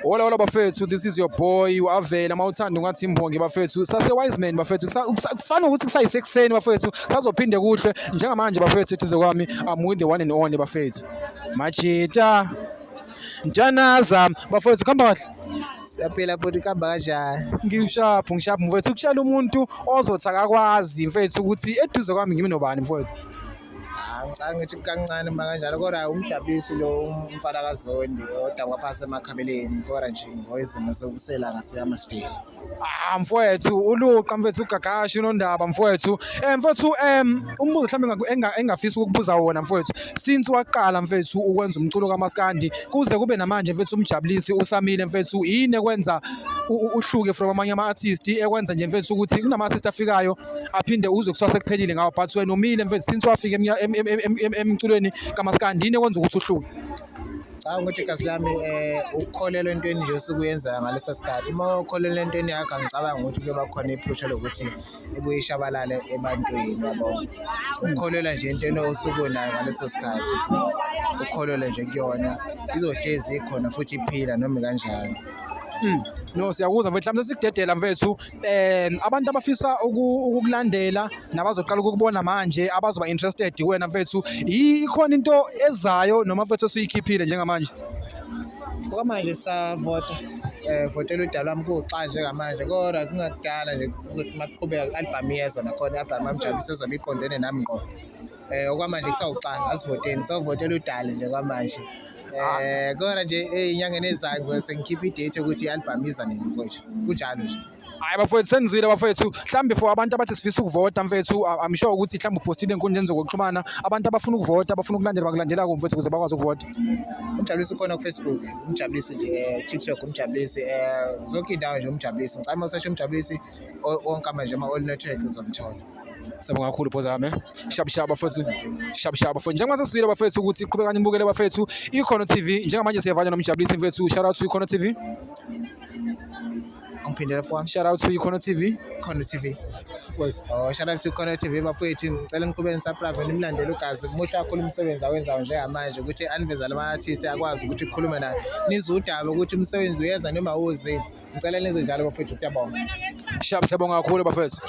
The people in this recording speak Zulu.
Hola bafethu, this is your boy uAvela mawuthanda ungathi imbongi bafethu sase Wiseman bafethu kufana ukuthi kusayisekuseni bafethu sazophinde kuhle njengamanje bafethu eduze kwami I'm with the one and only bafethu Majita Njanaza bafethu khamba kahle siyaphila futhi kuhamba kanjani ngishaphu mfethu kushela umuntu ozothi akakwazi mfethu ukuthi eduze kwami ngimi nobani mfethu ngicanga ngithi kancane makanjalo kodwa umjabulisi lo umfana kaZondi odabwa phase emakhabeleni kodwa nje ngoizimo sokusela ngasiyama state mfowethu uluqa mfethu uGagashi uNondaba mfowethu mfowethu umbuzo mhlawumbe engafisa ukukubuza wona mfowethu since waqala mfethu ukwenza umculo kaMaskandi kuze kube namanje mfethu umjabulisi usamile mfethu yini ekwenza uhluke from amanye ama-artist ekwenza nje mfethu ukuthi kunama-artist afikayo aphinde uzwe kuthiwa sekuphelile ngawo but wena umile mfethu since wafika emculweni kaMaskandi yini ekwenza ukuthi uhluke ukuthi igazi lami ukukholelwa entweni nje osukuyenza ngaleso sikhathi uma ukholelwa entweni yakho angicabanga ukuthi kuyoba khona iphutha lokuthi ibuye ishabalale ebantwini yabo ukukholelwa nje entweni osukunayo ngaleso sikhathi ukukholelwa nje kuyona izohlezi ikhona futhi iphila noma kanjani no siyakuzwa mfethu mhlawumbe sikudedela mfethu abantu abafisa ukukulandela nabazoqala ukubona manje abazoba interested wena mfethu ikhona into ezayo noma mfethu osuyikhiphile njengamanje okwamanje savota votela udala wami kuxa njengamanje kodwa kungakudala nje kuzothi maqhubeka album yeza nakhona album amjabulisa ezobe iqondene nami ngqo okwamanje kusawuxa asivoteni savotela udala nje kwamanje kodwa nje inyangeni ezayo ngizobe sengikhipha idate ukuthi i-album iza nini mfowethu kunjalo nje hayi bafowethu senizwile bafowethu mhlawumbe for abantu abathi sifisa ukuvota mfethu I'm sure ukuthi mhlawumbe upostile enkundleni zokuxhumana abantu abafuna ukuvota abafuna ukulandela bakulandela ku mfethu ukuze bakwazi ukuvota umjabulisi ukhona ku Facebook umjabulisi nje TikTok umjabulisi zonke indawo nje umjabulisi ngicela useshe umjabulisi wonke manje all network uzomthola Sabonga kakhulu phoza yami shabshaba bafethu bafethu njengoba sesizwile bafethu ukuthi iqhubeka nibukele bafethu iKhono TV njengamanje siyavala nomjabulisi mfethu shout out to iKhono TV Angiphindela fowami shout out to iKhono TV mfowethu shout out to iKhono TV bafethu ngicela niqhubeni subscribe nimlandele ugazi muhle kakhulu umsebenzi awenzayo njengamanje ukuthi aniveza lama-artist akwazi ukuthi kukhulume naye nizwe udaba ukuthi umsebenzi uyenza noma uwuzini ngicela nenze njalo bafethu siyabonga siyabonga kakhulu bafethu